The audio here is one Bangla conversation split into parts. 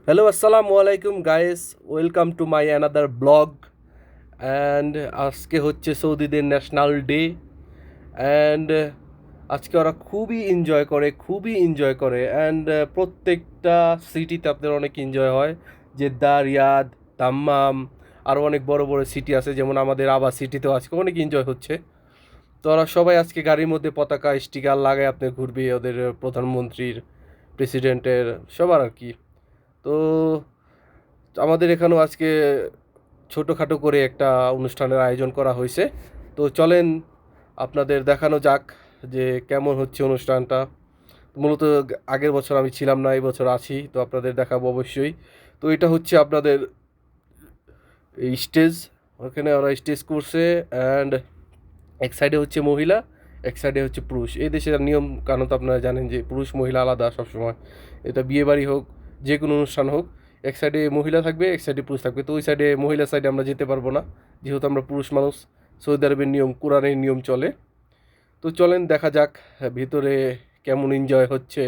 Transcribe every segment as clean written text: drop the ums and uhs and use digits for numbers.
হ্যালো আসসালামু আলাইকুম guys, welcome to my another blog. And আজকে হচ্ছে সৌদিদের ন্যাশনাল ডে। অ্যান্ড আজকে ওরা খুবই এনজয় করে অ্যান্ড প্রত্যেকটা সিটিতে আপনার অনেক এনজয় হয়। জেদ্দা, রিয়াদ, দাম্মাম, আরও অনেক বড় বড় সিটি আছে, যেমন আমাদের আবা সিটিতেও আজকে অনেক এনজয় হচ্ছে। তো ওরা সবাই আজকে গাড়ির মধ্যে পতাকা স্টিকার লাগায় আপনি ঘুরবে, ওদের প্রধানমন্ত্রীর, প্রেসিডেন্টের, সবার আর কি। তো আমাদের এখানেও আজকে ছোটোখাটো করে একটা অনুষ্ঠানের আয়োজন করা হয়েছে। তো চলেন আপনাদের দেখানো যাক যে কেমন হচ্ছে অনুষ্ঠানটা। মূলত আগের বছর আমি ছিলাম না, এই বছর আছি, তো আপনাদের দেখাবো অবশ্যই। তো এটা হচ্ছে আপনাদের এই স্টেজ, ওখানে ওরা স্টেজ করছে। অ্যান্ড এক সাইডে হচ্ছে মহিলা, এক সাইডে হচ্ছে পুরুষ। এই দেশের নিয়ম কানুন তো আপনারা জানেন যে পুরুষ মহিলা আলাদা সবসময়। এটা বিয়ে বাড়ি হোক, যে কোনো অনুষ্ঠান হোক, এক সাইডে মহিলা থাকবে, এক সাইডে পুরুষ থাকবে। তো ওই সাইডে, মহিলা সাইডে আমরা যেতে পারবো না, যেহেতু আমরা পুরুষ মানুষ। সৌদি আরবের নিয়ম, কোরআনের নিয়ম চলে। তো চলেন দেখা যাক ভিতরে কেমন এনজয় হচ্ছে।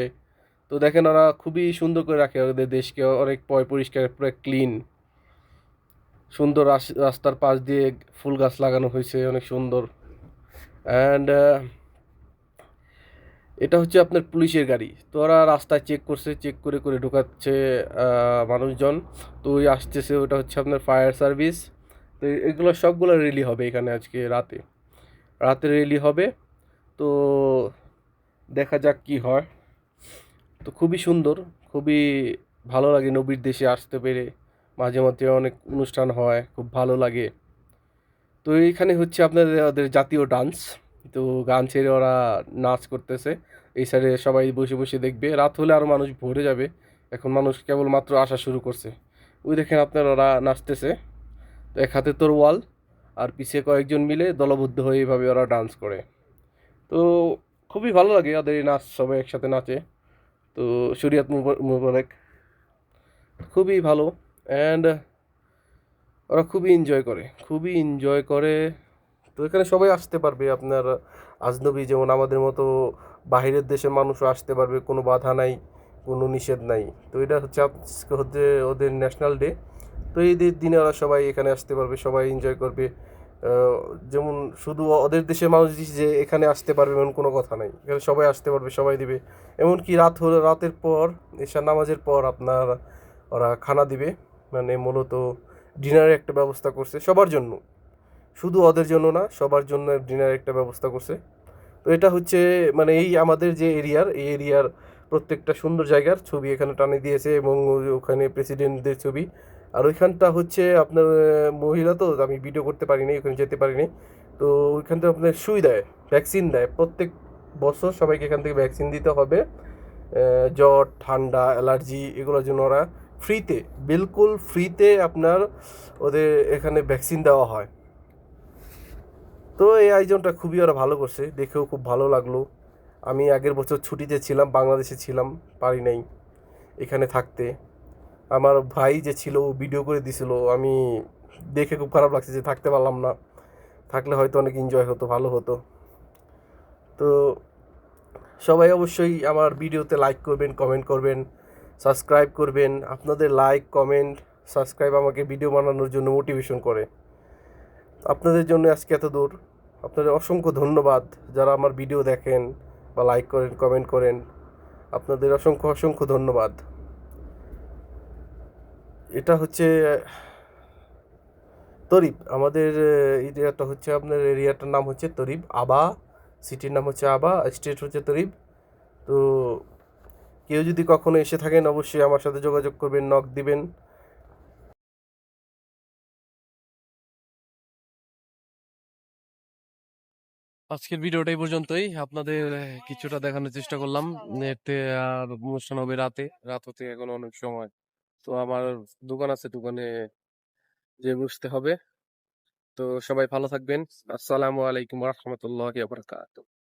তো দেখেন ওরা খুবই সুন্দর করে রাখে ওদের দেশকে, অনেক পরিষ্কার, পুরো ক্লিন। সুন্দর রাস্তার পাশ দিয়ে ফুল গাছ লাগানো হয়েছে, অনেক সুন্দর। অ্যান্ড এটা হচ্ছে আপনার পুলিশের গাড়ি। তো ওরা রাস্তায় চেক করছে, চেক করে করে ঢোকাচ্ছে মানুষজন। তো ওই আসতেছে, ওটা হচ্ছে আপনার ফায়ার সার্ভিস। তো এগুলো সবগুলো রেলি হবে এখানে আজকে রাতে, রাতে রেলি হবে। তো দেখা যাক কি হয়। তো খুবই সুন্দর, খুবই ভালো লাগে নবীর দেশে আসতে পেরে। মাঝে মধ্যে অনেক অনুষ্ঠান হয়, খুব ভালো লাগে। তো এইখানে হচ্ছে আপনাদের ওদের জাতীয় ডান্স। তো গান ছেড়ে ওরা নাচ করতেছে। এই সাইডে সবাই বসে বসে দেখবে, রাত হলে আরও মানুষ ভরে যাবে। এখন মানুষ কেবলমাত্র আসা শুরু করছে। ওই দেখেন আপনার ওরা নাচতেছে। তো এক হাতে তরোয়াল, আর পিছিয়ে কয়েকজন মিলে দলবদ্ধ হয়ে এইভাবে ওরা ডান্স করে। তো খুবই ভালো লাগে ওদের এই নাচ, সবাই একসাথে নাচে। তো শরিয়াত মুবারক, খুবই ভালো। অ্যান্ড ওরা খুবই এনজয় করে, খুবই এনজয় করে। তো এখানে সবাই আসতে পারবে আপনার, আজনবী যেমন আমাদের মতো বাহিরের দেশের মানুষও আসতে পারবে, কোনো বাধা নাই, কোনো নিষেধ নাই। তো এটা হচ্ছে আজকে হচ্ছে ওদের ন্যাশনাল ডে। তো এই দিনে ওরা সবাই এখানে আসতে পারবে, সবাই এনজয় করবে। যেমন শুধু ওদের দেশের মানুষ যে এখানে আসতে পারবে এমন কোনো কথা নাই, এখানে সবাই আসতে পারবে, সবাই দিবে। এমনকি রাত হলে, রাতের পর, এশার নামাজের পর আপনার ওরা খানা দিবে। মানে মূলত ডিনারের একটা ব্যবস্থা করছে সবার জন্য, শুধু ওদের জন্য না, সবার জন্য ডিনার একটা ব্যবস্থা করছে। তো এটা হচ্ছে মানে এই আমাদের যে এরিয়ার, এই এরিয়ার প্রত্যেকটা সুন্দর জায়গার ছবি এখানে টানে দিয়েছে, এবং ওখানে প্রেসিডেন্টদের ছবি। আর ওইখানটা হচ্ছে আপনার মহিলা, তো আমি ভিডিও করতে পারিনি, ওখানে যেতে পারিনি। তো ওইখান থেকে আপনার সুই দেয়, ভ্যাকসিন দেয় প্রত্যেক বছর, সবাইকে এখান থেকে ভ্যাকসিন দিতে হবে। জ্বর, ঠান্ডা, অ্যালার্জি, এগুলোর জন্য ওরা ফ্রিতে, বিলকুল ফ্রিতে আপনার ওদের এখানে ভ্যাকসিন দেওয়া হয়। তো এই আয়োজনটা খুবই ওরা ভালো করছে, দেখেও খুব ভালো লাগলো। আমি আগের বছর ছুটিতে ছিলাম, বাংলাদেশে ছিলাম, পারি নাই এখানে থাকতে। আমার ভাই যে ছিল ও ভিডিও করে দিছিল, আমি দেখে খুব খারাপ লাগছে যে থাকতে পারলাম না। থাকলে হয়তো অনেক এনজয় হতো, ভালো হতো। তো সবাই অবশ্যই আমার ভিডিওতে লাইক করবেন, কমেন্ট করবেন, সাবস্ক্রাইব করবেন। আপনাদের লাইক, কমেন্ট, সাবস্ক্রাইব আমাকে ভিডিও বানানোর জন্য মোটিভেশন করে। আপনাদের জন্য আজকে এত দূর। আপনাদের অসংখ্য ধন্যবাদ যারা আমার ভিডিও দেখেন বা লাইক করেন, কমেন্ট করেন। আপনাদের অসংখ্য অসংখ্য ধন্যবাদ। এটা হচ্ছে তরিব, আমাদের এরিয়াটা হচ্ছে, আপনার এরিয়াটার নাম হচ্ছে তরিব আবা, সিটির নাম হচ্ছে আবা, স্টেট হচ্ছে তরিব। তো কেউ যদি কখনো এসে থাকেন অবশ্যই আমার সাথে যোগাযোগ করবেন, নক দিবেন। আজকের ভিডিওটা এই পর্যন্তই, আপনাদের কিছুটা দেখানোর চেষ্টা করলাম। এতে আর অনুষ্ঠান হবে রাতে, রাত হতে এখন অনেক সময়। তো আমার দোকান আছে, দোকানে যে বসতে হবে। তো সবাই ভালো থাকবেন। আসসালামু আলাইকুম রহমতুল্লাহ বারাকাতুহু।